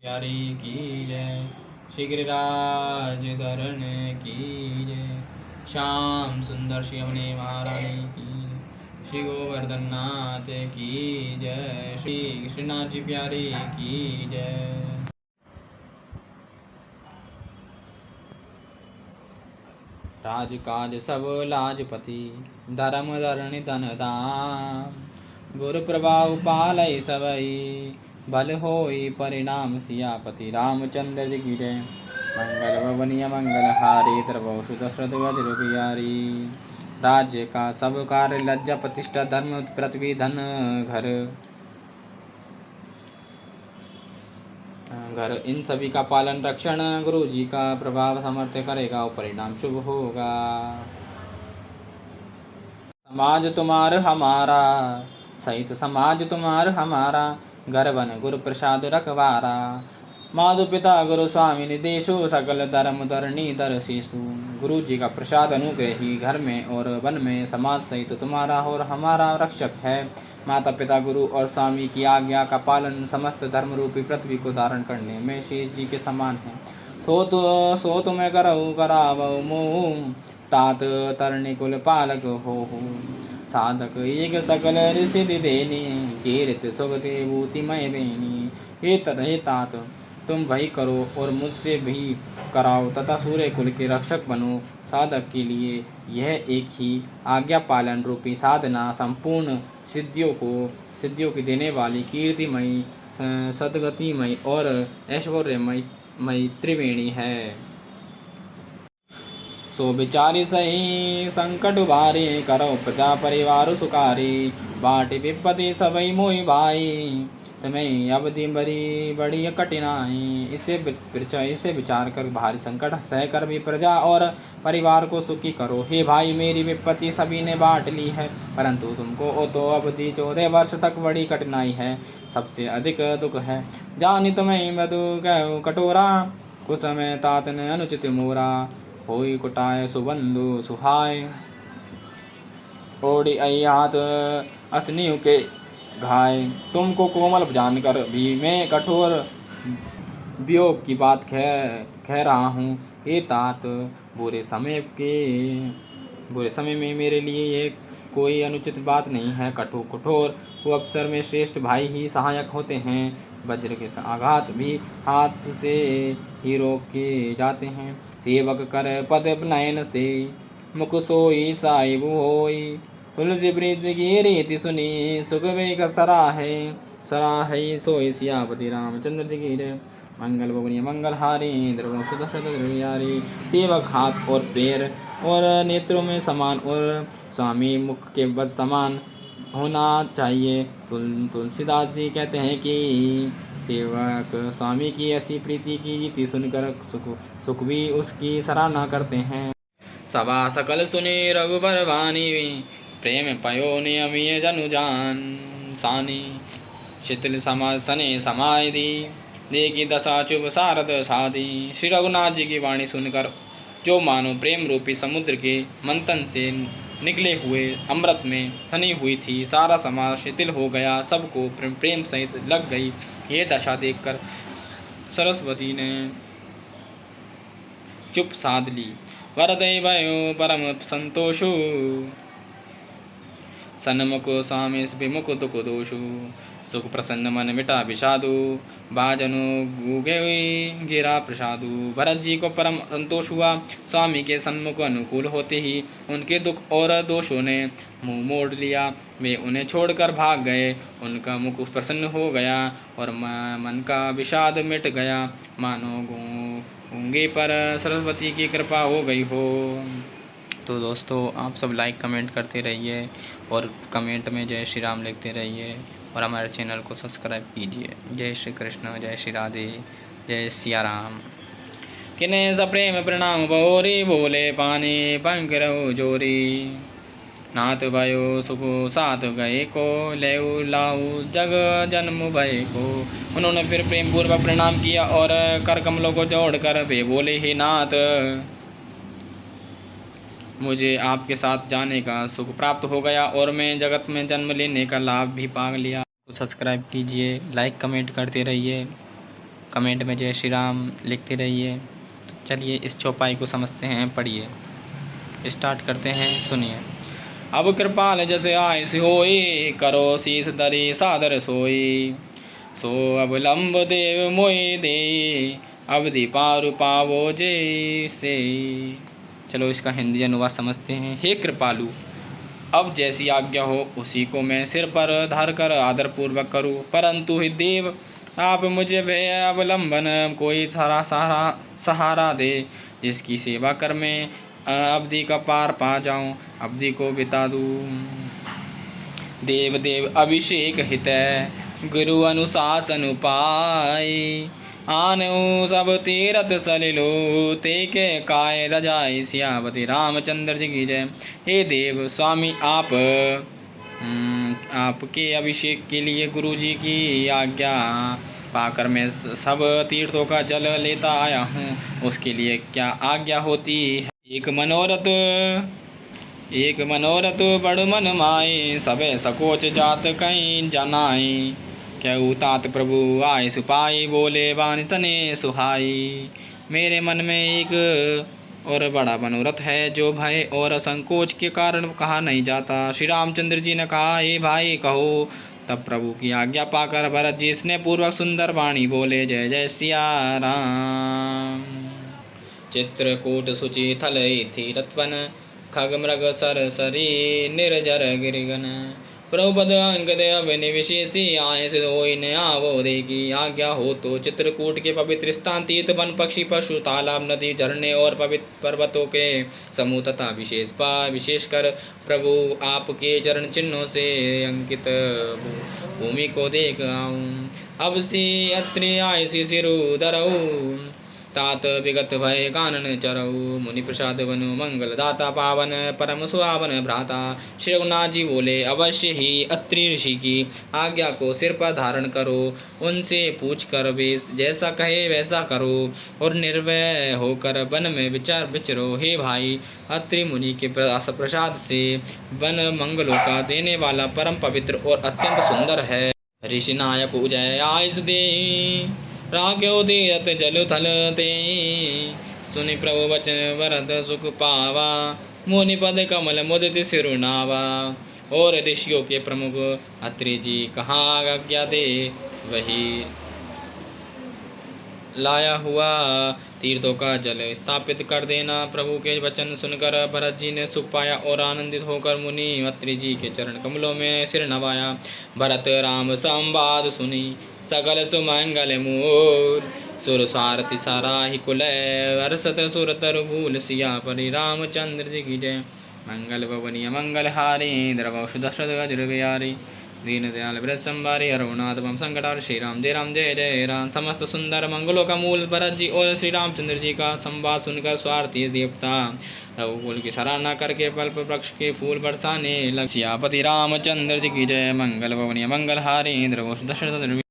प्यारी की जय। श्री गिरिराज धरण की जय। श्याम सुंदर श्री यमुने महारानी की जय। श्री गोवर्धन नाथ की जय। श्री कृष्णनाथ जी प्यारी की जय। राजकाज सब लाजपति धर्म धरणी धन धाम। गुरु प्रभाव पालय सबई भल होई परिणाम सियापति। रामचंद्र जी की जय। मंगल भवनीय मंगल हारी द्रवशु दशरथ वज्र बिहारी। राज्य का सब कार्य लज्जा प्रतिष्ठा धर्म पृथ्वी धन घर इन सभी का पालन रक्षण गुरु जी का प्रभाव समर्थ करेगा और परिणाम शुभ होगा। समाज तुम्हार हमारा सहित समाज तुम्हार हमारा। घर बन गुरु प्रसाद रखवारा। माधु पिता गुरु स्वामी निदेशु सकल धर्म धरणी धर शीशु। गुरु जी का प्रसाद अनुग्रह ही घर में और वन में समाज सहित तुम्हारा और हमारा रक्षक है। माता पिता गुरु और स्वामी की आज्ञा का पालन समस्त धर्म रूपी पृथ्वी को धारण करने में शेष जी के समान है। सो तुम्हें करऊ करावऊ मोह तात तरणी कुल पालक हो। साधक एक सकल ऋषि देनी कीर्त सुगति भूतिमय बेनी। हे तात तुम वही करो और मुझसे भी कराओ तथा सूर्य कुल के रक्षक बनो। साधक के लिए यह एक ही आज्ञा पालन रूपी साधना संपूर्ण सिद्धियों की देने वाली कीर्तिमयी सदगतिमयी और ऐश्वर्यमयी त्रिवेणी है। सो विचारी सही संकट उबारे करो प्रजा परिवार सुकारी। बाटी विपत्ति सबई मोहि भाई तुम्हें अवधि बड़ी कठिनाई। इसे विचार कर भारी संकट सहकर भी प्रजा और परिवार को सुखी करो। हे भाई मेरी विपत्ति सभी ने बांट ली है परंतु तुमको तो अवधि 14 वर्ष तक बड़ी कठिनाई है सबसे अधिक दुख है। जानी तुम्हें मधु कहो कटोरा कुछ समय तात ने अनुचित मोरा। होई कुटाए सुबंधु सुहाय ओढ़ी आई हाथ असनियों के घाय। तुमको कोमल जानकर भी मैं कठोर वियोग की बात कह रहा हूँ। हे तात बुरे समय में मेरे लिए ये कोई अनुचित बात नहीं है। कठोर को अवसर में श्रेष्ठ भाई ही सहायक होते हैं। वज्र के आघात भी हाथ से ही रोक के जाते हैं। सेवक कर पद नयन से मुख सोई साहिब होई। तुलसी वृद्ध की रीति सुनी सुख वेग सराहे सोई सियापति रामचंद्र जी की जय। मंगल भवनीय मंगल हारी द्रवयारी। सेवक हाथ और पैर और नेत्रों में समान और स्वामी मुख के बद समान होना चाहिए। तुलसीदास जी कहते हैं कि सेवक स्वामी की ऐसी प्रीति की रीति सुनकर सुख भी उसकी सराहना करते हैं। सभा सकल सुने रघुबर वाणी प्रेम पयो नियमिय जनु जान सानी। शिथिल समाज सने समाय दी देखी दशा चुभ सारद साधी। श्री रघुनाथ जी की वाणी सुनकर जो मानो प्रेम रूपी समुद्र के मंथन से निकले हुए अमृत में सनी हुई थी। सारा समाज शिथिल हो गया सबको प्रेम सहित लग गई। ये दशा देखकर सरस्वती ने चुप साध ली। वरदय भयो परम संतोषु सन्मुख स्वामी विमुख दुख दोषु। सुख प्रसन्न मन मिटा विषादु बाजनु गूगे गिरा प्रसादु। भरत जी को परम संतोष हुआ। स्वामी के सन्मुख अनुकूल होते ही उनके दुख और दोषों ने मुंह मोड़ लिया। वे उन्हें छोड़कर भाग गए। उनका मुख प्रसन्न हो गया और मन का विषाद मिट गया मानो गूंगे पर सरस्वती की कृपा हो गई हो। तो दोस्तों आप सब लाइक कमेंट करते रहिए और कमेंट में जय श्री राम लिखते रहिए और हमारे चैनल को सब्सक्राइब कीजिए। जय श्री कृष्ण जय श्री राधे जय सिया राम। किन्हें सप्रेम प्रणाम बहोरी बोले पानी पंकरऊ जोरी। नाथ भयो सुखो साथ गए को लेऊ लाऊ जग जन्म भय को। उन्होंने फिर प्रेम पूर्वक प्रणाम किया और कर कमलों को जोड़कर वे बोले हे नाथ मुझे आपके साथ जाने का सुख प्राप्त हो गया और मैं जगत में जन्म लेने का लाभ भी पा लिया। तो सब्सक्राइब कीजिए लाइक कमेंट करते रहिए कमेंट में जय श्री राम लिखते रहिए। तो चलिए इस चौपाई को समझते हैं, पढ़िए, स्टार्ट करते हैं, सुनिए। अब कृपाल जैसे आय होई, करो शीस धरी सादर सोई। सो अवलंब देव मोहि दे, अवधि पारु पावो जैसे। चलो इसका हिंदी अनुवाद समझते हैं। हे कृपालु, अब जैसी आज्ञा हो उसी को मैं सिर पर धर कर आदर पूर्वक करूं, परंतु हे देव आप मुझे भय अवलंबन कोई सहारा दे, जिसकी सेवा कर मैं अवधि का पार पा जाऊं, अवधि को बिता दूं। देव देव अभिषेक हित गुरु अनुशासन उपाय, आनु सब तीरथ सलिलो, ते के काय रजाई सियावती रामचंद्र जी की जय। हे देव स्वामी, आपके अभिषेक के लिए गुरु जी की आज्ञा पाकर मैं सब तीर्थों का जल लेता आया हूँ, उसके लिए क्या आज्ञा होती है। एक मनोरथ बड़ मन माए, सबे सकोच जात कहीं जनाए। कहू तात प्रभु आय सुपाई, बोले बानी सने सुहाई। मेरे मन में एक और बड़ा मनोरथ है, जो भय और संकोच के कारण कहा नहीं जाता। श्री रामचंद्र जी ने कहा, हे भाई कहो। तब प्रभु की आज्ञा पाकर भरत जी स्नेह पूर्वक सुंदर वाणी बोले, जय जय सिया राम। चित्रकूट सुचि थल थी रत्वन, खग मृग सर सरी निर्जर गिरिगन। प्रभुपद अंगद अविनिविशेषी, आए सिद्ध होई न आवो दे की आज्ञा हो तो। चित्रकूट के पवित्र स्थान, तीर्थ, वन, पक्षी, पशु, तालाब, नदी, झरने और पवित्र पर्वतों के समूह तथा विशेषकर प्रभु आपके चरण चिन्हों से अंकित भूमि को देख आऊं। अब सी अत्रि आय सिरु धरऊ, तात विगत भय कानन चरऊ। मुनि प्रसाद बनु मंगल दाता, पावन परम सुहावन भ्राता। श्री रघुनाथ जी बोले, अवश्य ही अत्रि ऋषि की आज्ञा को सिर पर धारण करो, उनसे पूछ कर वे जैसा कहे वैसा करो, और निर्भय होकर वन में विचरो। हे भाई, अत्रि मुनि के प्रसाद से वन मंगलों का देने वाला परम पवित्र और अत्यंत सुंदर है। ऋषि नायक उजय आयुष दे, राग्यो तीरथ जल थल ते। सुनि प्रभु वचन वरद सुख पावा, मुनि पद कमल मुदित सिरुनावा। और ऋषियों के प्रमुख अत्रि जी कहाँ आज्ञा दे, वही लाया हुआ तीर्थों का जल स्थापित कर देना। प्रभु के वचन सुनकर भरत जी ने सुख पाया और आनंदित होकर मुनि अत्रि जी के चरण कमलों में सिर नवाया। भरत राम संवाद सुनी, सकल सुमंगल मूल। सुर सारथी साराहि कुल, वर्षत सुर तरु भूल सिया परि रामचंद्र जी की जय। मंगल भवनीय मंगल हारी, द्रवशु दशरथ अजर बिहारी। दीन दयाल व्रत संवारी, हरवनाथ मम संकटार। श्री राम जय जय राम। समस्त सुंदर मंगलों का मूल भरत जी और श्री रामचंद्र जी का संवाद सुनकर स्वार्थी देवता रघुकुल की सराहना करके पल्प वृक्ष के फूल बरसाने लग। सियापति रामचंद्र जी की जय। मंगल भवनीय मंगल हारी, द्रवशु दशरथ